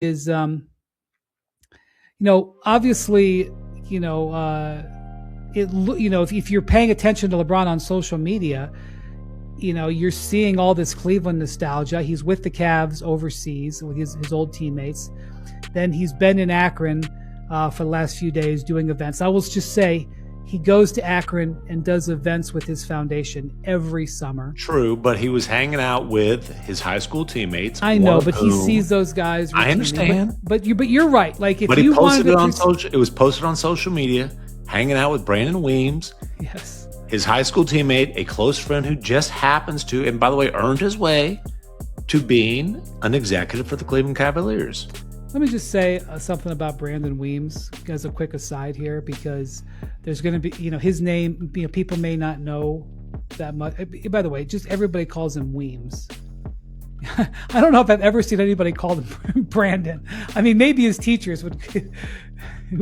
is, obviously, if you're paying attention to LeBron on social media, you're seeing all this Cleveland nostalgia. He's with the Cavs overseas with his old teammates. Then he's been in Akron for the last few days doing events. I will just say he goes to Akron and does events with his foundation every summer. True, but he was hanging out with his high school teammates. I know, but he sees those guys routinely. I understand. But you're right. Like if but you he posted wanted it on social. It was posted on social media. Hanging out with Brandon Weems. Yes. His high school teammate, a close friend who just happens to, and by the way, earned his way to being an executive for the Cleveland Cavaliers. Let me just say something about Brandon Weems as a quick aside here, because there's going to be, his name, people may not know that much. By the way, just everybody calls him Weems. I don't know if I've ever seen anybody call him Brandon. I mean, maybe his teachers would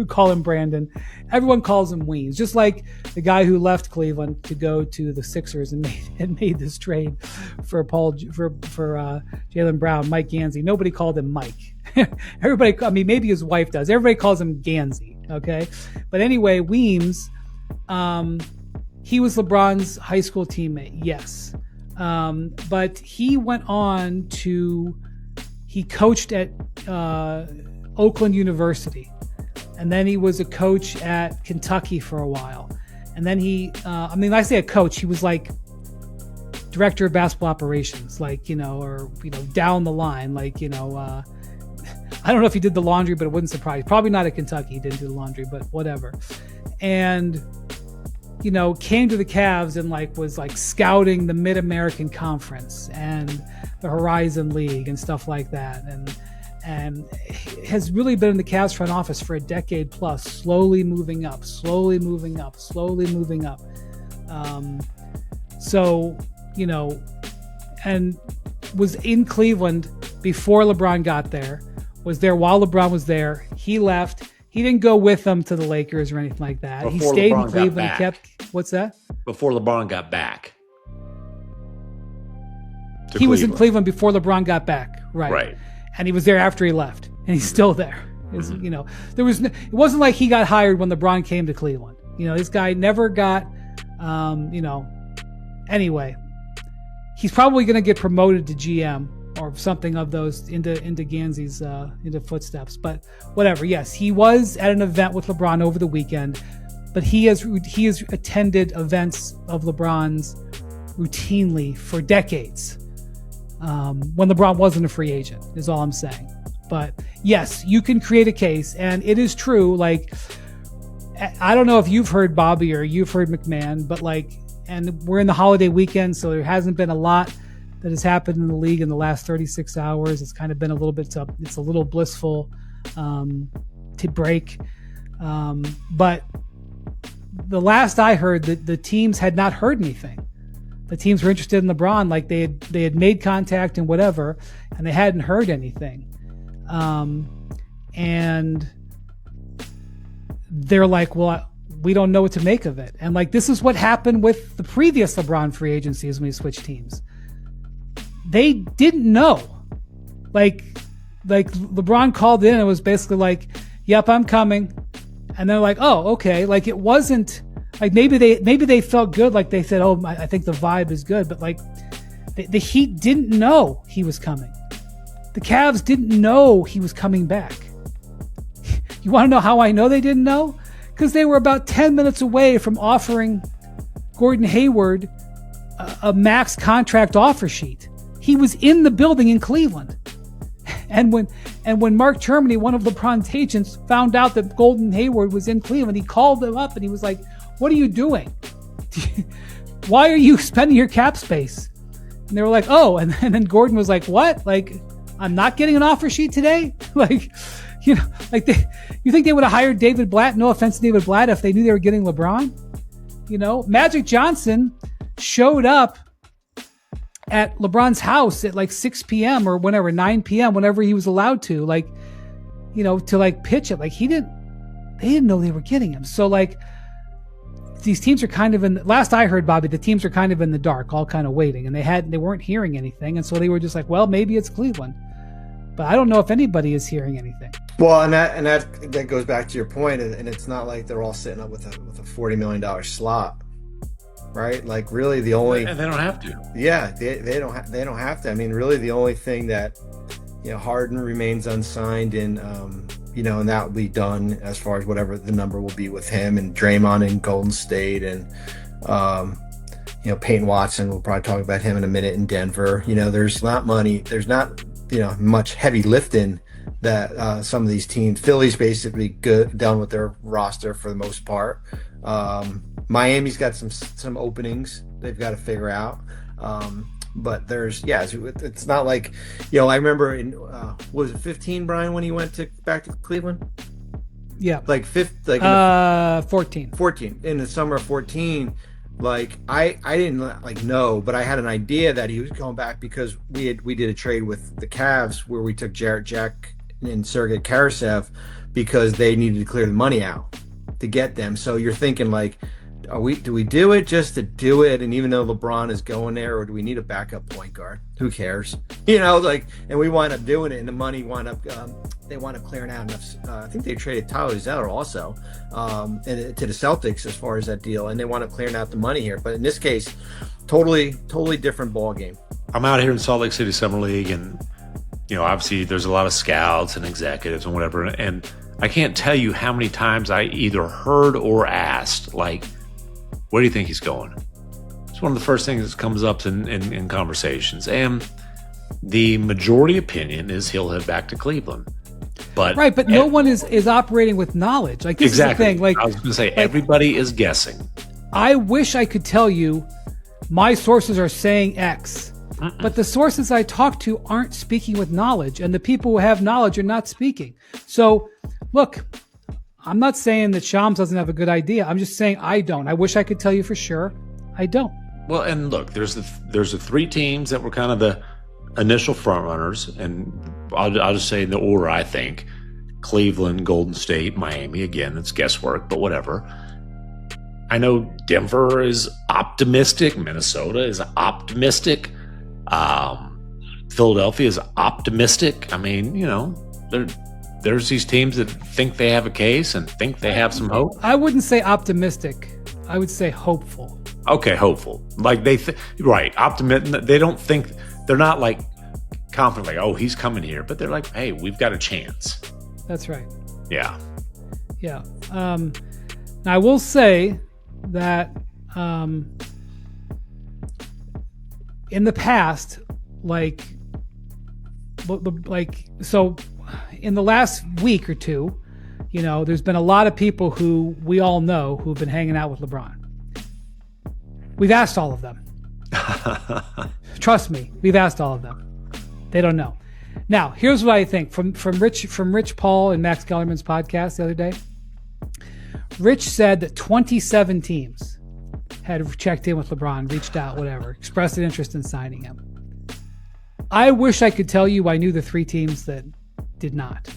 call him Brandon. Everyone calls him Weems, just like the guy who left Cleveland to go to the Sixers and made this trade for Jaylen Brown, Mike Gansey. Nobody called him Mike. Everybody, maybe his wife does. Everybody calls him Gansey. Okay, but anyway, Weems, he was LeBron's high school teammate. Yes. But he went on he coached at Oakland University, and then he was a coach at Kentucky for a while. And then I say a coach, he was like director of basketball operations, down the line, I don't know if he did the laundry, but it wouldn't surprise. Probably not at Kentucky, he didn't do the laundry, but whatever. And came to the Cavs and was scouting the Mid-American Conference and the Horizon League and stuff like that. And has really been in the Cavs front office for a decade plus, slowly moving up. And was in Cleveland before LeBron got there, was there while LeBron was there. He left. He didn't go with them to the Lakers or anything like that. He stayed in Cleveland and kept. What's that? Before LeBron got back. He was in Cleveland before LeBron got back. Right. And he was there after he left. And he's still there. Mm-hmm. It wasn't like he got hired when LeBron came to Cleveland. This guy never got, anyway. He's probably going to get promoted to GM or something of those into Gansey's into footsteps, but whatever. Yes, he was at an event with LeBron over the weekend, but he has attended events of LeBron's routinely for decades. When LeBron wasn't a free agent, is all I'm saying. But yes, you can create a case, and it is true. I don't know if you've heard Bobby or you've heard McMahon, but and we're in the holiday weekend, so there hasn't been a lot that has happened in the league in the last 36 hours. It's kind of been a little bit it's a little blissful to break. But the last I heard, the teams had not heard anything. The teams were interested in LeBron, they had made contact and whatever, and they hadn't heard anything. And they're like, well, we don't know what to make of it. And this is what happened with the previous LeBron free agencies when he switched teams. They didn't know. LeBron called in and was basically yep, I'm coming. And they're like, oh, okay. It wasn't maybe they felt good. They said, oh, I think the vibe is good. But the Heat didn't know he was coming. The Cavs didn't know he was coming back. You want to know how I know they didn't know? Because they were about 10 minutes away from offering Gordon Hayward a max contract offer sheet. He was in the building in Cleveland. And when Mark Termini, one of LeBron's agents, found out that Gordon Hayward was in Cleveland, he called them up and he was like, what are you doing? Why are you spending your cap space? And they were like, oh, and then Gordon was like, what? I'm not getting an offer sheet today? You think they would have hired David Blatt? No offense to David Blatt, if they knew they were getting LeBron. Magic Johnson showed up at LeBron's house at 6 p.m. or whenever, 9 p.m., whenever he was allowed to, to pitch it. They didn't know they were getting him. So these teams are kind of last I heard, Bobby, the teams are kind of in the dark, all kind of waiting, and they weren't hearing anything. And so they were just well, maybe it's Cleveland. But I don't know if anybody is hearing anything. Well, and that goes back to your point, and it's not like they're all sitting up with a $40 million slot, right? Like really the only, and they don't have to. Yeah, they don't have to. I mean, really the only thing that, Harden remains unsigned, and and that will be done as far as whatever the number will be with him, and Draymond in Golden State, and Peyton Watson. We'll probably talk about him in a minute in Denver. There's not much heavy lifting that some of these teams. Philly's basically done with their roster for the most part. Miami's got some openings they've got to figure out. But it's not like, I remember in was it 15, Brian, when he went back to Cleveland? Yeah, like 14 in the summer of 14. Like I didn't know, but I had an idea that he was going back because we did a trade with the Cavs where we took Jarrett Jack and Sergei Karasev because they needed to clear the money out to get them. So you're thinking do we do it just to do it? And even though LeBron is going there, or do we need a backup point guard? Who cares? And we wind up doing it, and the money they wind up clearing out enough. I think they traded Tyler Zeller also to the Celtics as far as that deal, and they wind up clearing out the money here. But in this case, totally different ball game. I'm out here in Salt Lake City Summer League, and obviously there's a lot of scouts and executives and whatever, and I can't tell you how many times I either heard or asked, where do you think he's going? It's one of the first things that comes up in conversations. And the majority opinion is he'll head back to Cleveland. But no one is operating with knowledge. This exactly. is the thing. I was going to say, everybody is guessing. I wish I could tell you my sources are saying X, but the sources I talk to aren't speaking with knowledge, and the people who have knowledge are not speaking. So, look, I'm not saying that Shams doesn't have a good idea. I'm just saying I don't. I wish I could tell you for sure. I don't. Well, and look, there's the three teams that were kind of the initial front runners, and I'll just say in the order I think: Cleveland, Golden State, Miami. Again, it's guesswork, but whatever. I know Denver is optimistic. Minnesota is optimistic. Philadelphia is optimistic. I mean, there's these teams that think they have a case and think they have some hope. I wouldn't say optimistic. I would say hopeful. Okay, hopeful. Right. Optimistic. They don't think, they're not confident, oh, he's coming here. But they're like, hey, we've got a chance. That's right. Yeah. Yeah. Now I will say that in the past, so in the last week or two, there's been a lot of people who we all know who've been hanging out with LeBron. We've asked all of them. Trust me, we've asked all of them. They don't know. Now, here's what I think from Rich Paul and Max Kellerman's podcast the other day. Rich said that 27 teams had checked in with LeBron, reached out, whatever, expressed an interest in signing him. I wish I could tell you I knew the three teams that did not.